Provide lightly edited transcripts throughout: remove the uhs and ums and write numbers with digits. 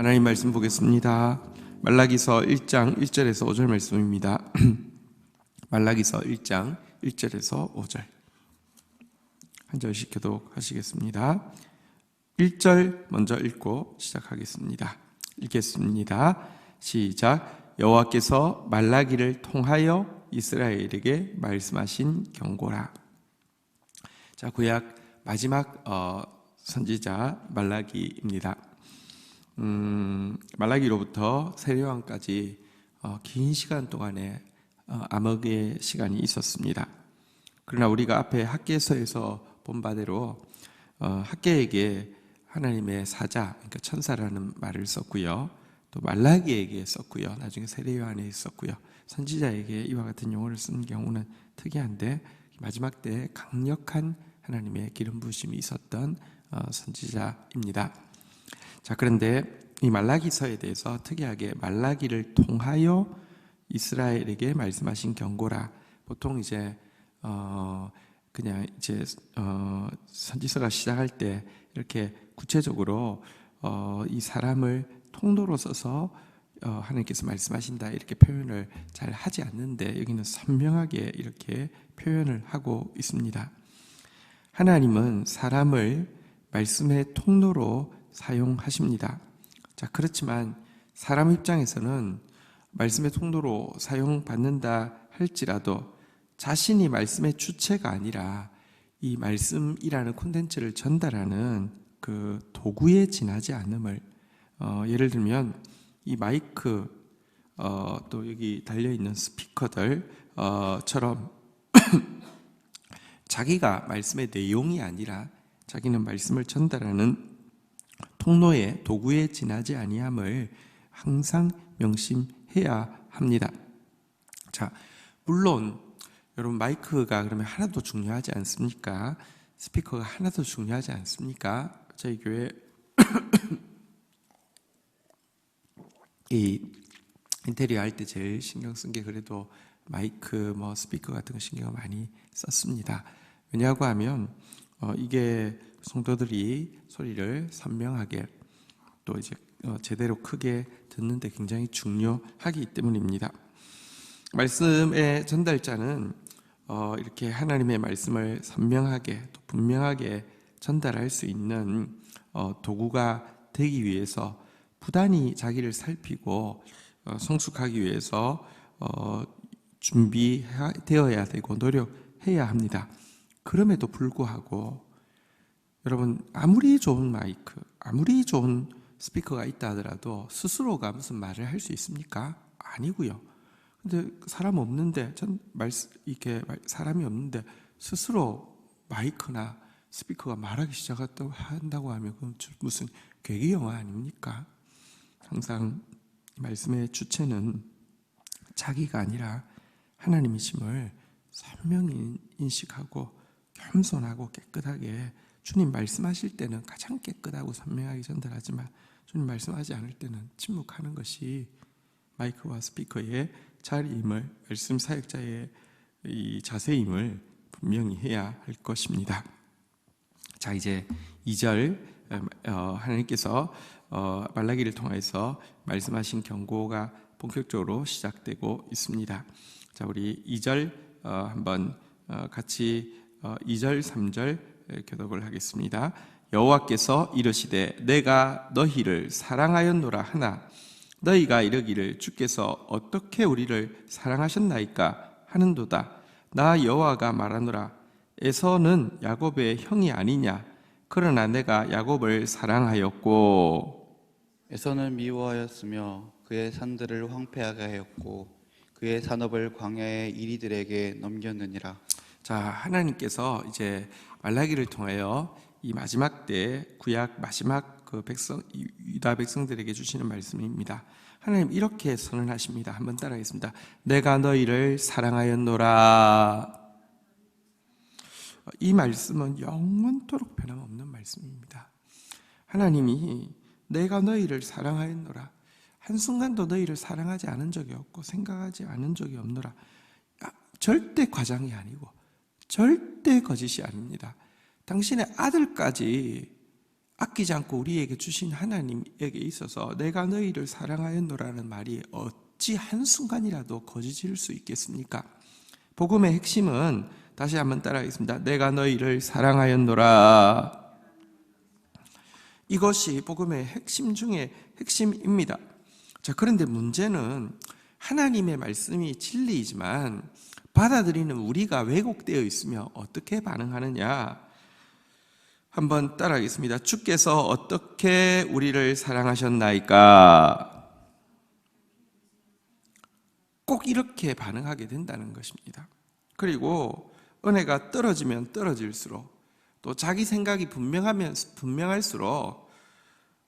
하나님 말씀 보겠습니다. 말라기서 1장 1절에서 5절 말씀입니다. 말라기서 1장 1절에서 5절 한 절씩 교독하시겠습니다. 1절 먼저 읽고 시작하겠습니다. 읽겠습니다. 시작. 여호와께서 말라기를 통하여 이스라엘에게 말씀하신 경고라. 자, 구약 마지막 선지자 말라기입니다. 말라기로부터 세례요한까지 긴 시간 동안의 암흑의 시간이 있었습니다. 그러나 우리가 앞에 학개서에서 본 바대로 학개에게 하나님의 사자, 그러니까 천사라는 말을 썼고요. 또 말라기에게 썼고요. 나중에 세례요한에게 썼고요. 선지자에게 이와 같은 용어를 쓰는 경우는 특이한데 마지막 때 강력한 하나님의 기름 부으심이 있었던 선지자입니다. 자, 그런데 이 말라기서에 대해서 특이하게 말라기를 통하여 이스라엘에게 말씀하신 경고라. 보통 이제 그냥 이제 선지서가 시작할 때 이렇게 구체적으로 이 사람을 통로로 써서 하나님께서 말씀하신다 이렇게 표현을 잘 하지 않는데 여기는 선명하게 이렇게 표현을 하고 있습니다. 하나님은 사람을 말씀의 통로로 사용하십니다. 자, 그렇지만 사람 입장에서는 말씀의 통로로 사용받는다 할지라도 자신이 말씀의 주체가 아니라 이 말씀이라는 콘텐츠를 전달하는 그 도구에 지나지 않음을 예를 들면 이 마이크 또 여기 달려있는 스피커들처럼 자기가 말씀의 내용이 아니라 자기는 말씀을 전달하는 통로의 도구에 지나지 아니함을 항상 명심해야 합니다. 자, 물론 여러분 마이크가 그러면 하나도 중요하지 않습니까? 스피커가 하나도 중요하지 않습니까? 저희 교회 이 인테리어 할 때 제일 신경 쓴 게 그래도 마이크, 스피커 같은 거 신경을 많이 썼습니다. 왜냐하고 하면 이게 성도들이 소리를 선명하게 또 이제 제대로 크게 듣는데 굉장히 중요하기 때문입니다. 말씀의 전달자는 이렇게 하나님의 말씀을 선명하게 또 분명하게 전달할 수 있는 도구가 되기 위해서 부단히 자기를 살피고 성숙하기 위해서 준비되어야 되고 노력해야 합니다. 그럼에도 불구하고 여러분 아무리 좋은 마이크, 아무리 좋은 스피커가 있다 하더라도 스스로가 무슨 말을 할 수 있습니까? 아니고요. 근데 사람 없는데 이렇게 사람이 없는데 스스로 마이크나 스피커가 말하기 시작한다고 하면 그건 무슨 괴기 영화 아닙니까? 항상 말씀의 주체는 자기가 아니라 하나님이심을 선명히 인식하고 겸손하고 깨끗하게 주님 말씀하실 때는 가장 깨끗하고 선명하게 전달하지만 주님 말씀하지 않을 때는 침묵하는 것이 마이크와 스피커의 자리임을 말씀 사역자의 이 자세임을 분명히 해야 할 것입니다. 자, 이제 2절 하나님께서 말라기를 통해서 말씀하신 경고가 본격적으로 시작되고 있습니다. 자, 우리 2절 한번 같이 2절, 3절 교독을 하겠습니다. 여호와께서 이르시되 내가 너희를 사랑하였노라 하나 너희가 이르기를 주께서 어떻게 우리를 사랑하셨나이까 하는도다. 나 여호와가 말하노라 에서는 야곱의 형이 아니냐. 그러나 내가 야곱을 사랑하였고 에서는 미워하였으며 그의 산들을 황폐하게 하였고 그의 산업을 광야의 이리들에게 넘겼느니라. 자, 하나님께서 이제 말라기를 통하여 이 마지막 때 구약 마지막 그 유다 백성들에게 주시는 말씀입니다. 하나님 이렇게 선언하십니다. 한번 따라하겠습니다. 내가 너희를 사랑하였노라. 이 말씀은 영원토록 변함없는 말씀입니다. 하나님이 내가 너희를 사랑하였노라. 한순간도 너희를 사랑하지 않은 적이 없고 생각하지 않은 적이 없노라. 절대 과장이 아니고 절대 거짓이 아닙니다. 당신의 아들까지 아끼지 않고 우리에게 주신 하나님에게 있어서 내가 너희를 사랑하였노라는 말이 어찌 한순간이라도 거짓일 수 있겠습니까? 복음의 핵심은 다시 한번 따라하겠습니다. 내가 너희를 사랑하였노라. 이것이 복음의 핵심 중에 핵심입니다. 자, 그런데 문제는 하나님의 말씀이 진리이지만 받아들이는 우리가 왜곡되어 있으며 어떻게 반응하느냐? 한번 따라하겠습니다. 주께서 어떻게 우리를 사랑하셨나이까? 꼭 이렇게 반응하게 된다는 것입니다. 그리고 은혜가 떨어지면 떨어질수록 또 자기 생각이 분명하면 분명할수록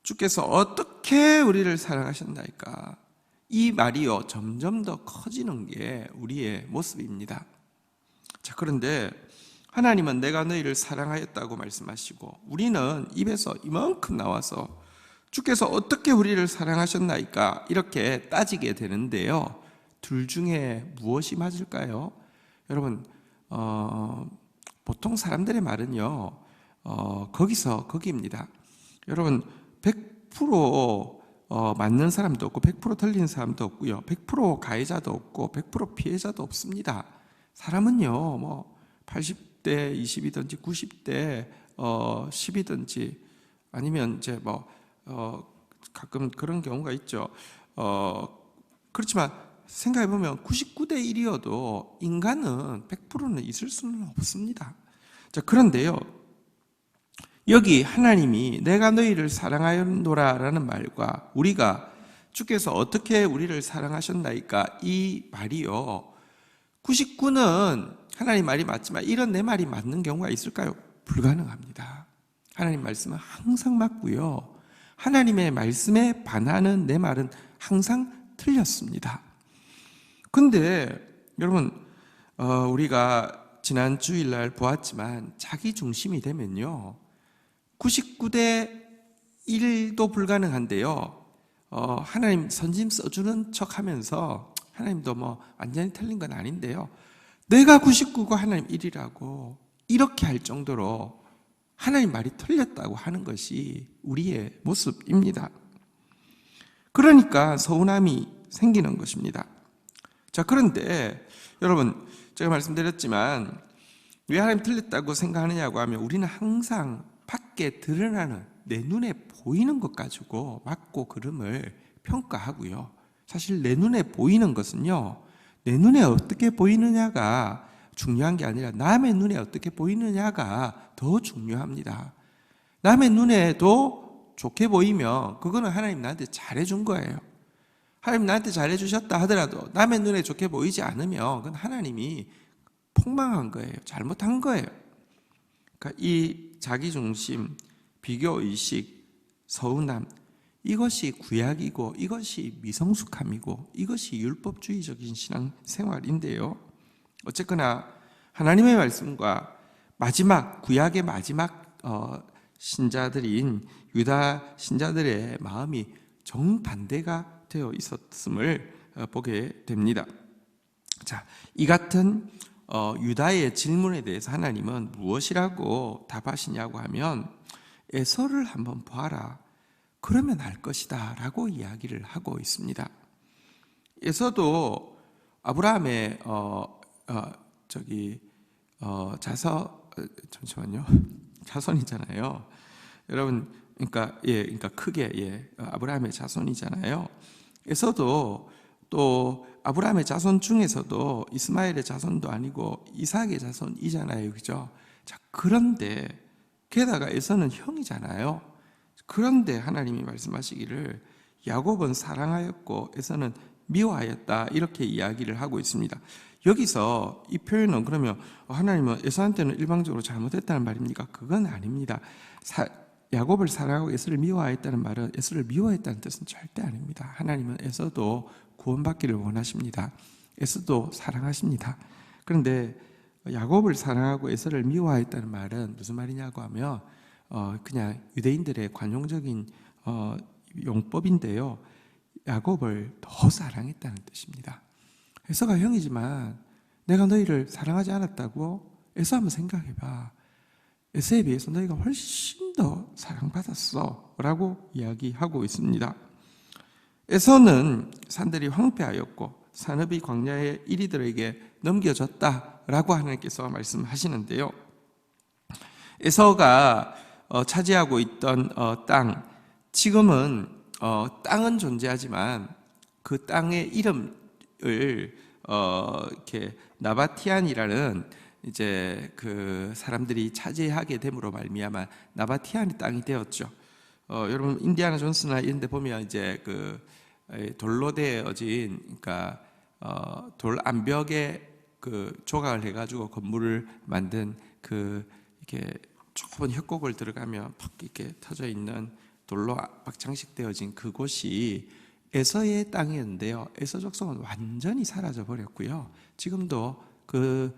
주께서 어떻게 우리를 사랑하셨나이까? 이 말이요 점점 더 커지는 게 우리의 모습입니다. 자, 그런데 하나님은 내가 너희를 사랑하였다고 말씀하시고 우리는 입에서 이만큼 나와서 주께서 어떻게 우리를 사랑하셨나이까 이렇게 따지게 되는데요. 둘 중에 무엇이 맞을까요? 여러분, 보통 사람들의 말은요, 거기서 거기입니다. 여러분, 100% 맞는 사람도 없고 100% 틀린 사람도 없고요. 100% 가해자도 없고 100% 피해자도 없습니다. 사람은요, 뭐 80대 20이든지 90대 10이든지 아니면 이제 가끔 그런 경우가 있죠. 그렇지만 생각해 보면 99대 1이어도 인간은 100%는 있을 수는 없습니다. 자, 그런데요. 여기 하나님이 내가 너희를 사랑하였노라라는 말과 우리가 주께서 어떻게 우리를 사랑하셨나이까 이 말이요. 99는 하나님 말이 맞지만 이런 내 말이 맞는 경우가 있을까요? 불가능합니다. 하나님 말씀은 항상 맞고요. 하나님의 말씀에 반하는 내 말은 항상 틀렸습니다. 근데 여러분 우리가 지난 주일날 보았지만 자기 중심이 되면요 99대 1도 불가능한데요 하나님 선심 써주는 척하면서 하나님도 뭐 완전히 틀린 건 아닌데요 내가 99고 하나님 1이라고 이렇게 할 정도로 하나님 말이 틀렸다고 하는 것이 우리의 모습입니다. 그러니까 서운함이 생기는 것입니다. 자, 그런데 여러분 제가 말씀드렸지만 왜 하나님 틀렸다고 생각하느냐고 하면 우리는 항상 밖에 드러나는 내 눈에 보이는 것 가지고 맞고 그름을 평가하고요. 사실 내 눈에 보이는 것은요. 내 눈에 어떻게 보이느냐가 중요한 게 아니라 남의 눈에 어떻게 보이느냐가 더 중요합니다. 남의 눈에도 좋게 보이면 그거는 하나님 나한테 잘해준 거예요. 하나님 나한테 잘해주셨다 하더라도 남의 눈에 좋게 보이지 않으면 그건 하나님이 폭망한 거예요. 잘못한 거예요. 그러니까 이 자기중심, 비교의식, 서운함 이것이 구약이고 이것이 미성숙함이고 이것이 율법주의적인 신앙생활인데요. 어쨌거나 하나님의 말씀과 마지막 구약의 마지막 신자들인 유다 신자들의 마음이 정반대가 되어 있었음을 보게 됩니다. 자, 이 같은 유다의 질문에 대해서 하나님은 무엇이라고 답하시냐고 하면 에서를 한번 봐라. 그러면 알 것이다 라고 이야기를 하고 있습니다. 에서도 아브라함의 자손이잖아요. 여러분, 그러니까 크게 아브라함의 자손이잖아요. 에서도 또 아브라함의 자손 중에서도 이스마엘의 자손도 아니고 이삭의 자손이잖아요, 그죠? 자, 그런데 게다가 에서는 형이잖아요. 그런데 하나님이 말씀하시기를 야곱은 사랑하였고 에서는 미워하였다 이렇게 이야기를 하고 있습니다. 여기서 이 표현은 그러면 하나님은 에서한테는 일방적으로 잘못했다는 말입니까? 그건 아닙니다. 야곱을 사랑하고 에서를 미워하였다는 말은 에서를 미워했다는 뜻은 절대 아닙니다. 하나님은 에서도 구원받기를 원하십니다. 에서도 사랑하십니다. 그런데 야곱을 사랑하고 에서를 미워하였다는 말은 무슨 말이냐고 하면 그냥 유대인들의 관용적인 용법인데요. 야곱을 더 사랑했다는 뜻입니다. 에서가 형이지만 내가 너희를 사랑하지 않았다고? 에서 한번 생각해봐. 에서에 비해서 너희가 훨씬 더 사랑받았어 라고 이야기하고 있습니다. 에서는 산들이 황폐하였고 산업이 광야의 이리들에게 넘겨졌다라고 하나님께서 말씀하시는데요. 에서가 차지하고 있던 땅, 지금은 땅은 존재하지만 그 땅의 이름을 이렇게 나바티안이라는 이제 그 사람들이 차지하게 됨으로 말미암아 나바티안이 땅이 되었죠. 여러분 인디아나 존스나 이런 데 보면 이제 그 돌로 되어진, 그러니까 돌 암벽에 그 조각을 해가지고 건물을 만든 그 이렇게 좁은 협곡을 들어가면 팍 이렇게 터져 있는 돌로 막 장식되어진 그곳이 에서의 땅이었는데요. 에서 족속은 완전히 사라져 버렸고요. 지금도 그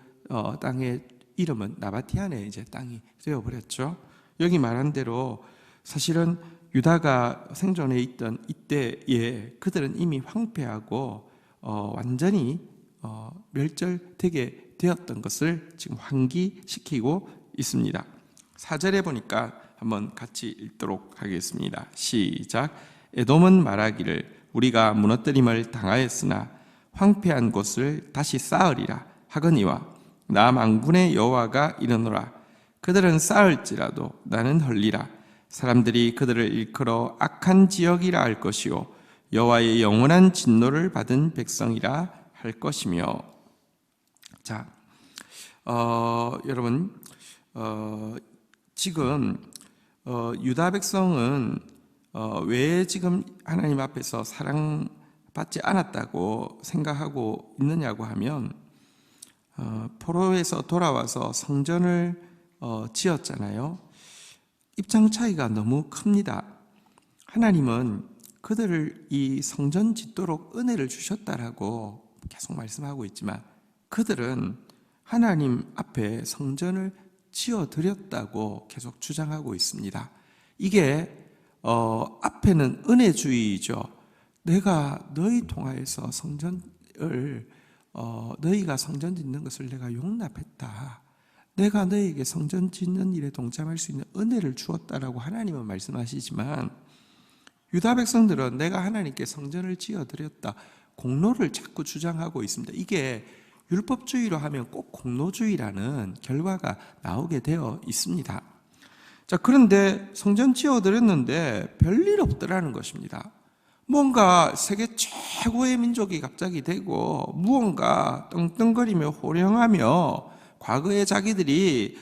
땅의 이름은 나바티안의 이제 땅이 되어 버렸죠. 여기 말한 대로 사실은 유다가 생존해 있던 이때에 그들은 이미 황폐하고 완전히 멸절되게 되었던 것을 지금 환기시키고 있습니다. 4절에 보니까 한번 같이 읽도록 하겠습니다. 시작. 에돔은 말하기를 우리가 무너뜨림을 당하였으나 황폐한 곳을 다시 쌓으리라 하거니와 나 만군의 여호와가 이르노라. 그들은 쌓을지라도 나는 헐리라. 사람들이 그들을 일컬어 악한 지역이라 할 것이요 여호와의 영원한 진노를 받은 백성이라 할 것이며. 자, 여러분 지금 유다 백성은 왜 지금 하나님 앞에서 사랑받지 않았다고 생각하고 있느냐고 하면 포로에서 돌아와서 성전을 지었잖아요. 입장 차이가 너무 큽니다. 하나님은 그들을 이 성전 짓도록 은혜를 주셨다라고 계속 말씀하고 있지만 그들은 하나님 앞에 성전을 지어드렸다고 계속 주장하고 있습니다. 이게 앞에는 은혜주의죠. 내가 너희 통하여서 성전을 너희가 성전 짓는 것을 내가 용납했다. 내가 너희에게 성전 짓는 일에 동참할 수 있는 은혜를 주었다라고 하나님은 말씀하시지만 유다 백성들은 내가 하나님께 성전을 지어드렸다, 공로를 자꾸 주장하고 있습니다. 이게 율법주의로 하면 꼭 공로주의라는 결과가 나오게 되어 있습니다. 자, 그런데 성전 지어드렸는데 별일 없더라는 것입니다. 뭔가 세계 최고의 민족이 갑자기 되고 무언가 떵떵거리며 호령하며 과거에 자기들이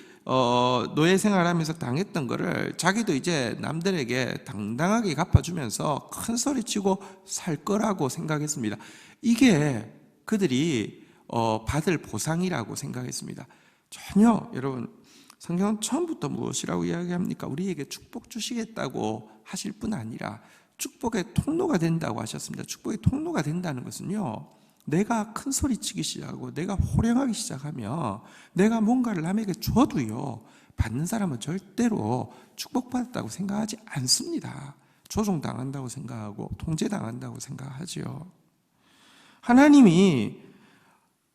노예 생활하면서 당했던 거를 자기도 이제 남들에게 당당하게 갚아주면서 큰 소리치고 살 거라고 생각했습니다. 이게 그들이 받을 보상이라고 생각했습니다. 전혀. 여러분, 성경은 처음부터 무엇이라고 이야기합니까? 우리에게 축복 주시겠다고 하실 뿐 아니라 축복의 통로가 된다고 하셨습니다. 축복의 통로가 된다는 것은요, 내가 큰 소리치기 시작하고 내가 호령하기 시작하면 내가 뭔가를 남에게 줘도요, 받는 사람은 절대로 축복받았다고 생각하지 않습니다. 조종당한다고 생각하고 통제당한다고 생각하지요. 하나님이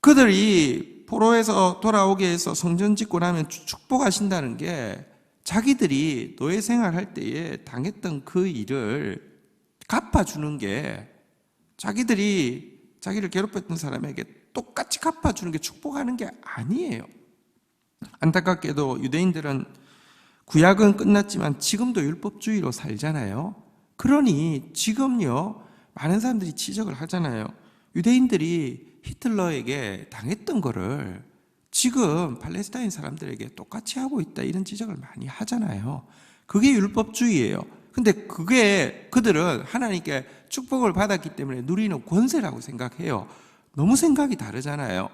그들이 포로에서 돌아오게 해서 성전 짓고 나면 축복하신다는 게 자기들이 노예 생활할 때에 당했던 그 일을 갚아주는 게, 자기들이 자기를 괴롭혔던 사람에게 똑같이 갚아주는 게 축복하는 게 아니에요. 안타깝게도 유대인들은 구약은 끝났지만 지금도 율법주의로 살잖아요. 그러니 지금요, 많은 사람들이 지적을 하잖아요. 유대인들이 히틀러에게 당했던 거를 지금 팔레스타인 사람들에게 똑같이 하고 있다, 이런 지적을 많이 하잖아요. 그게 율법주의예요. 근데 그게 그들은 하나님께 축복을 받았기 때문에 누리는 권세라고 생각해요. 너무 생각이 다르잖아요.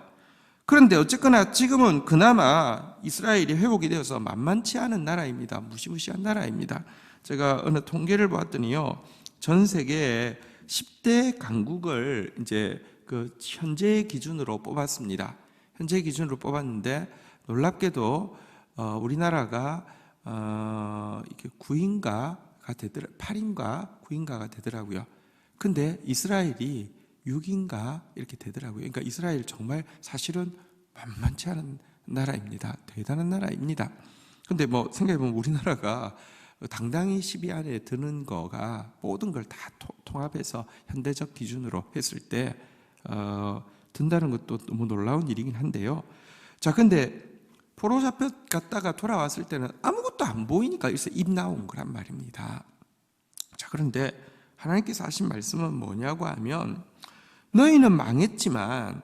그런데 어쨌거나 지금은 그나마 이스라엘이 회복이 되어서 만만치 않은 나라입니다. 무시무시한 나라입니다. 제가 어느 통계를 보았더니요, 전 세계에 10대 강국을 이제 그 현재 기준으로 뽑았습니다. 현재 기준으로 뽑았는데 놀랍게도 우리나라가 이렇게 9인가가 되더라, 8인가 9인가가 되더라고요. 근데 이스라엘이 6인가 이렇게 되더라고요. 그러니까 이스라엘 정말 사실은 만만치 않은 나라입니다. 대단한 나라입니다. 근데 뭐 생각해보면 우리나라가 당당히 시비 안에 드는 거가 모든 걸 다 통합해서 현대적 기준으로 했을 때 든다는 것도 너무 놀라운 일이긴 한데요. 자, 근데 포로 잡혀갔다가 돌아왔을 때는 아무것도 안 보이니까 여기서 입 나온 거란 말입니다. 자, 그런데 하나님께서 하신 말씀은 뭐냐고 하면 너희는 망했지만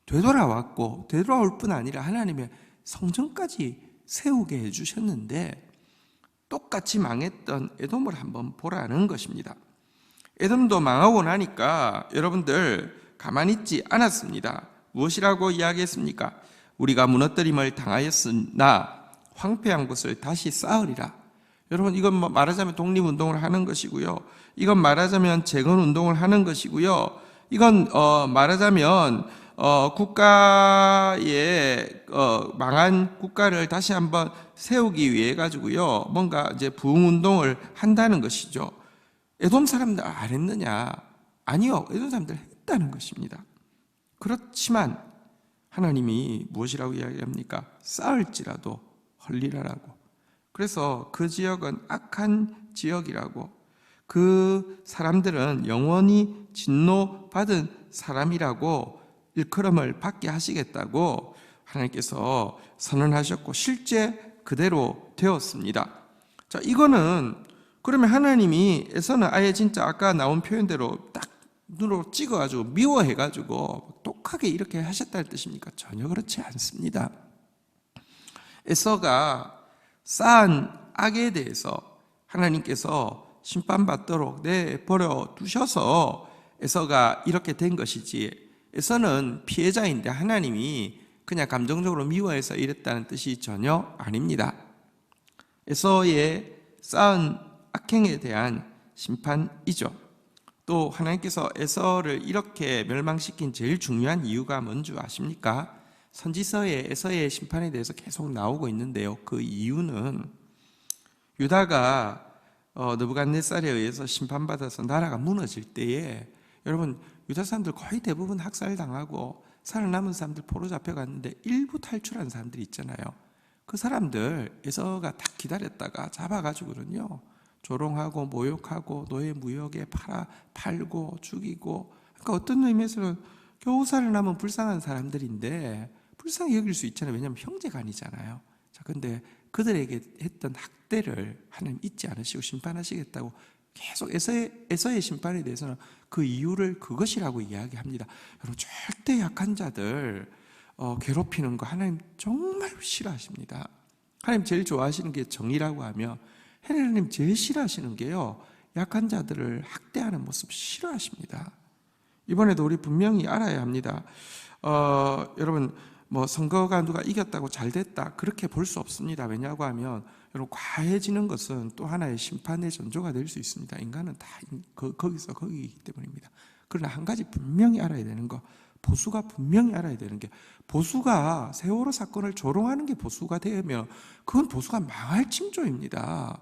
되돌아왔고 되돌아올 뿐 아니라 하나님의 성전까지 세우게 해주셨는데 똑같이 망했던 에돔을 한번 보라는 것입니다. 에돔도 망하고 나니까 여러분들 가만히 있지 않았습니다. 무엇이라고 이야기했습니까? 우리가 무너뜨림을 당하였으나 황폐한 곳을 다시 쌓으리라. 여러분, 이건 말하자면 독립운동을 하는 것이고요. 이건 말하자면 재건운동을 하는 것이고요. 이건 말하자면 국가의 망한 국가를 다시 한번 세우기 위해 가지고요. 뭔가 이제 부흥운동을 한다는 것이죠. 에돔 사람들 안 했느냐? 아니요. 에돔 사람들 했다는 것입니다. 그렇지만 하나님이 무엇이라고 이야기합니까? 쌓을지라도 헐리라라고. 그래서 그 지역은 악한 지역이라고, 그 사람들은 영원히 진노받은 사람이라고 일컬음을 받게 하시겠다고 하나님께서 선언하셨고 실제 그대로 되었습니다. 자, 이거는 그러면 하나님이 에서는 아예 진짜 아까 나온 표현대로 딱 눈으로 찍어가지고 미워해가지고 독하게 이렇게 하셨다는 뜻입니까? 전혀 그렇지 않습니다. 에서가 쌓은 악에 대해서 하나님께서 심판받도록 내버려 두셔서 에서가 이렇게 된 것이지, 에서는 피해자인데 하나님이 그냥 감정적으로 미워해서 이랬다는 뜻이 전혀 아닙니다. 에서의 쌓은 악행에 대한 심판이죠. 또 하나님께서 에서를 이렇게 멸망시킨 제일 중요한 이유가 뭔지 아십니까? 선지서에 에서의 심판에 대해서 계속 나오고 있는데요. 그 이유는 유다가 느부갓네살에 의해서 심판받아서 나라가 무너질 때에 여러분, 유다 사람들 거의 대부분 학살당하고 살아남은 사람들 포로 잡혀갔는데 일부 탈출한 사람들이 있잖아요. 그 사람들 에서가 딱 기다렸다가 잡아가지고는요, 조롱하고 모욕하고 노예 무역에 팔고 죽이고, 그러니까 어떤 의미에서는 겨우 살아남은 불쌍한 사람들인데 불쌍히 여길 수 있잖아요. 왜냐하면 형제가 아니잖아요. 자, 근데 그들에게 했던 학대를 하나님 잊지 않으시고 심판하시겠다고 계속 에서의 심판에 대해서는 그 이유를 그것이라고 이야기합니다. 여러분, 절대 약한 자들 괴롭히는 거 하나님 정말 싫어하십니다. 하나님 제일 좋아하시는 게 정의라고 하면 하나님 제일 싫어하시는 게요, 약한 자들을 학대하는 모습 싫어하십니다. 이번에도 우리 분명히 알아야 합니다. 여러분, 선거가 누가 이겼다고 잘 됐다 그렇게 볼 수 없습니다. 왜냐고 하면 여러분, 과해지는 것은 또 하나의 심판의 전조가 될 수 있습니다. 인간은 다 거기서 거기이기 때문입니다. 그러나 한 가지 분명히 알아야 되는 거, 보수가 분명히 알아야 되는 게, 보수가 세월호 사건을 조롱하는 게 보수가 되면 그건 보수가 망할 징조입니다.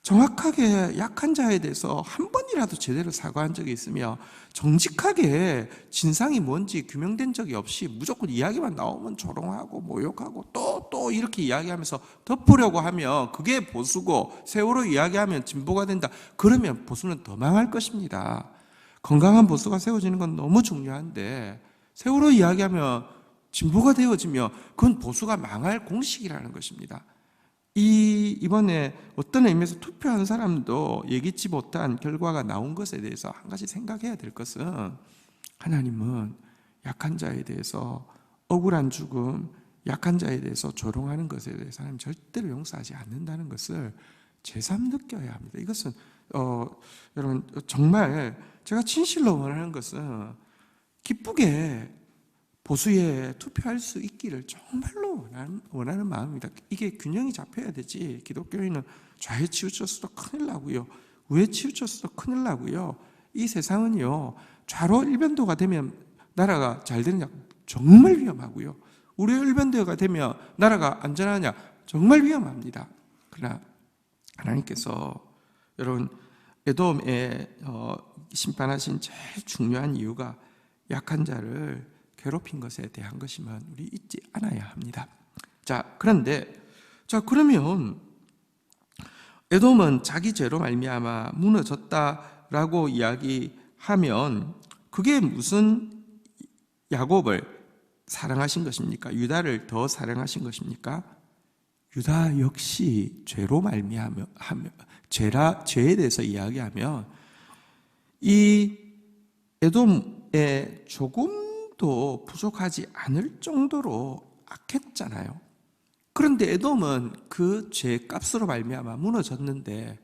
정확하게 약한 자에 대해서 한 번이라도 제대로 사과한 적이 있으며 정직하게 진상이 뭔지 규명된 적이 없이 무조건 이야기만 나오면 조롱하고 모욕하고 또 이렇게 이야기하면서 덮으려고 하면 그게 보수고, 세월호 이야기하면 진보가 된다, 그러면 보수는 더 망할 것입니다. 건강한 보수가 세워지는 건 너무 중요한데 세월호 이야기하면 진보가 되어지면 그건 보수가 망할 공식이라는 것입니다. 이번에 어떤 의미에서 투표한 사람도 예기치 못한 결과가 나온 것에 대해서 한 가지 생각해야 될 것은, 하나님은 약한 자에 대해서 억울한 죽음, 약한 자에 대해서 조롱하는 것에 대해서 하나님 절대로 용서하지 않는다는 것을 제삼 느껴야 합니다. 이것은 여러분, 정말 제가 진실로 원하는 것은 기쁘게 보수에 투표할 수 있기를 정말로 원하는 마음입니다. 이게 균형이 잡혀야 되지, 기독교인은 좌에 치우쳤어도 큰일 나고요, 우에 치우쳤어도 큰일 나고요, 이 세상은요, 좌로 일변도가 되면 나라가 잘 되느냐, 정말 위험하고요, 우로 일변도가 되면 나라가 안전하냐, 정말 위험합니다. 그러나 하나님께서 여러분, 에돔에 심판하신 제일 중요한 이유가 약한 자를 괴롭힌 것에 대한 것임을 우리 잊지 않아야 합니다. 자, 그런데 그러면 에돔은 자기 죄로 말미암아 무너졌다라고 이야기하면 그게 무슨 야곱을 사랑하신 것입니까? 유다를 더 사랑하신 것입니까? 유다 역시 죄로 말미암아 죄에 대해서 이야기하면 이 에돔에 조금도 부족하지 않을 정도로 악했잖아요. 그런데 에돔은 그 죄값으로 말미암아 무너졌는데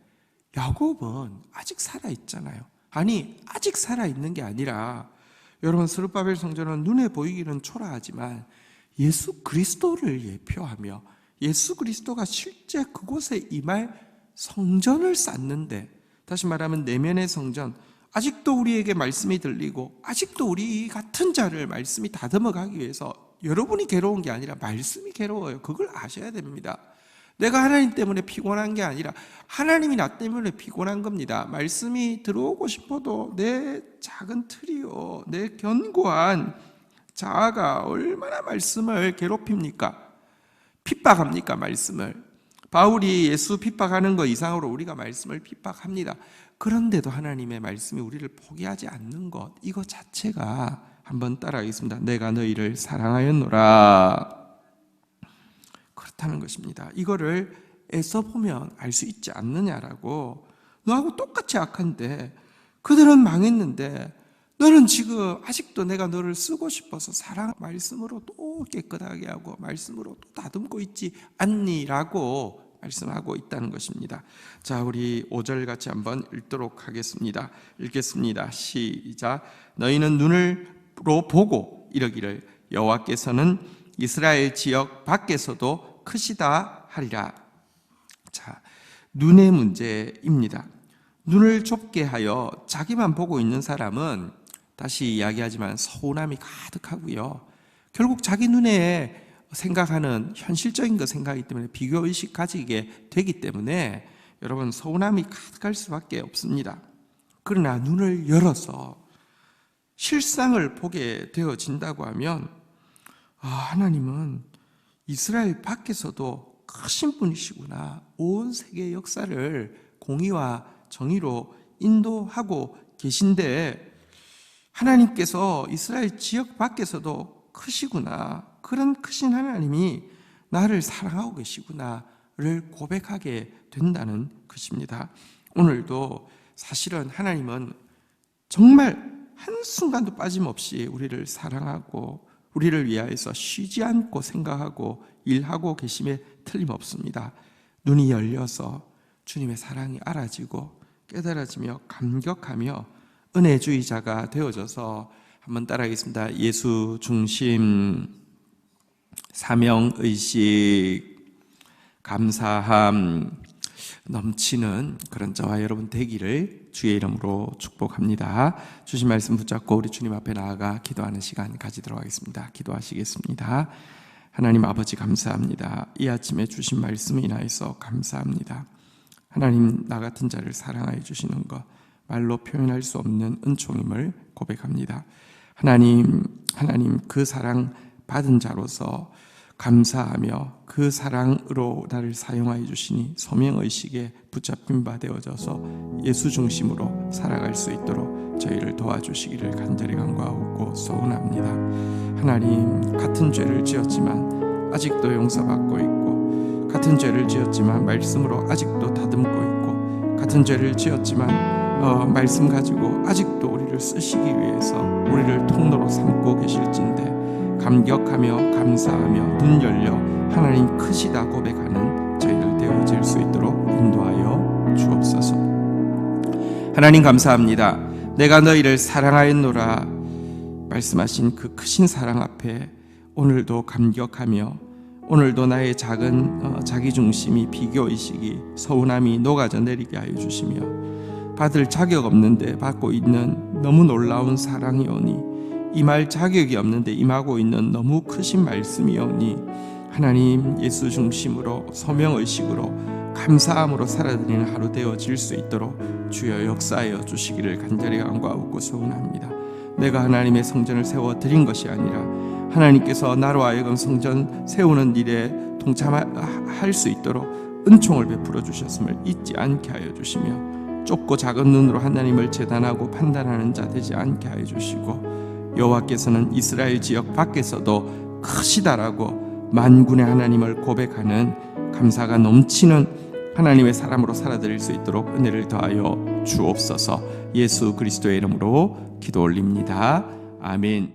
야곱은 아직 살아있잖아요. 아니, 아직 살아있는 게 아니라 여러분, 스룹바벨 성전은 눈에 보이기는 초라하지만 예수 그리스도를 예표하며 예수 그리스도가 실제 그곳에 임할 성전을 쌓는데, 다시 말하면 내면의 성전, 아직도 우리에게 말씀이 들리고 아직도 우리 같은 자를 말씀이 다듬어 가기 위해서 여러분이 괴로운 게 아니라 말씀이 괴로워요. 그걸 아셔야 됩니다. 내가 하나님 때문에 피곤한 게 아니라 하나님이 나 때문에 피곤한 겁니다. 말씀이 들어오고 싶어도 내 작은 틀이요, 내 견고한 자아가 얼마나 말씀을 괴롭힙니까? 핍박합니까? 말씀을. 바울이 예수 핍박하는 것 이상으로 우리가 말씀을 핍박합니다. 그런데도 하나님의 말씀이 우리를 포기하지 않는 것, 이거 자체가, 한번 따라하겠습니다. 내가 너희를 사랑하였노라. 그렇다는 것입니다. 이거를 애써 보면 알 수 있지 않느냐라고. 너하고 똑같이 악한데, 그들은 망했는데 너는 지금 아직도 내가 너를 쓰고 싶어서 사랑 말씀으로 또 깨끗하게 하고 말씀으로 또 다듬고 있지 않니라고 말씀하고 있다는 것입니다. 자, 우리 5절 같이 한번 읽도록 하겠습니다. 읽겠습니다. 시작. 너희는 눈으로 보고 이러기를 여호와께서는 이스라엘 지역 밖에서도 크시다 하리라. 자, 눈의 문제입니다. 눈을 좁게 하여 자기만 보고 있는 사람은, 다시 이야기하지만, 서운함이 가득하고요. 결국 자기 눈에 생각하는 현실적인 거 생각하기 때문에 비교의식 가지게 되기 때문에 여러분, 서운함이 가득할 수밖에 없습니다. 그러나 눈을 열어서 실상을 보게 되어진다고 하면, 하나님은 이스라엘 밖에서도 크신 분이시구나, 온 세계의 역사를 공의와 정의로 인도하고 계신데 하나님께서 이스라엘 지역 밖에서도 크시구나, 그런 크신 하나님이 나를 사랑하고 계시구나를 고백하게 된다는 것입니다. 오늘도 사실은 하나님은 정말 한순간도 빠짐없이 우리를 사랑하고 우리를 위하여서 쉬지 않고 생각하고 일하고 계심에 틀림없습니다. 눈이 열려서 주님의 사랑이 알아지고 깨달아지며 감격하며 은혜주의자가 되어져서, 한번 따라하겠습니다. 예수 중심, 사명의식, 감사함 넘치는 그런 저와 여러분 되기를 주의 이름으로 축복합니다. 주신 말씀 붙잡고 우리 주님 앞에 나아가 기도하는 시간 가지도록 하겠습니다. 기도하시겠습니다. 하나님 아버지, 감사합니다. 이 아침에 주신 말씀을 인하여서 감사합니다. 하나님, 나 같은 자를 사랑하여 주시는 것 말로 표현할 수 없는 은총임을 고백합니다. 하나님 그 사랑 받은 자로서 감사하며 그 사랑으로 나를 사용하여 주시니 소명의식에 붙잡힌 바 되어져서 예수 중심으로 살아갈 수 있도록 저희를 도와주시기를 간절히 간구하고 소원합니다. 하나님, 같은 죄를 지었지만 아직도 용서받고 있고, 같은 죄를 지었지만 말씀으로 아직도 다듬고 있고, 같은 죄를 지었지만 말씀 가지고 아직도 우리를 쓰시기 위해서 우리를 통로로 삼고 계실진데 감격하며 감사하며 눈 열려 하나님 크시다 고백하는 저희들 되어질 수 있도록 인도하여 주옵소서. 하나님 감사합니다. 내가 너희를 사랑하였노라 말씀하신 그 크신 사랑 앞에 오늘도 감격하며, 오늘도 나의 작은 자기중심이, 비교의식이, 서운함이 녹아져 내리게 하여 주시며, 받을 자격 없는데 받고 있는 너무 놀라운 사랑이오니, 임할 자격이 없는데 임하고 있는 너무 크신 말씀이오니, 하나님 예수 중심으로 소명의식으로 감사함으로 살아드리는 하루 되어질 수 있도록 주여 역사하여 주시기를 간절히 간구하고 소원합니다. 내가 하나님의 성전을 세워드린 것이 아니라 하나님께서 나로 하여금 성전 세우는 일에 동참할 수 있도록 은총을 베풀어 주셨음을 잊지 않게 하여 주시며 좁고 작은 눈으로 하나님을 재단하고 판단하는 자 되지 않게 하여 주시고 여호와께서는 이스라엘 지역 밖에서도 크시다라고 만군의 하나님을 고백하는 감사가 넘치는 하나님의 사람으로 살아드릴 수 있도록 은혜를 더하여 주옵소서. 예수 그리스도의 이름으로 기도 올립니다. 아멘.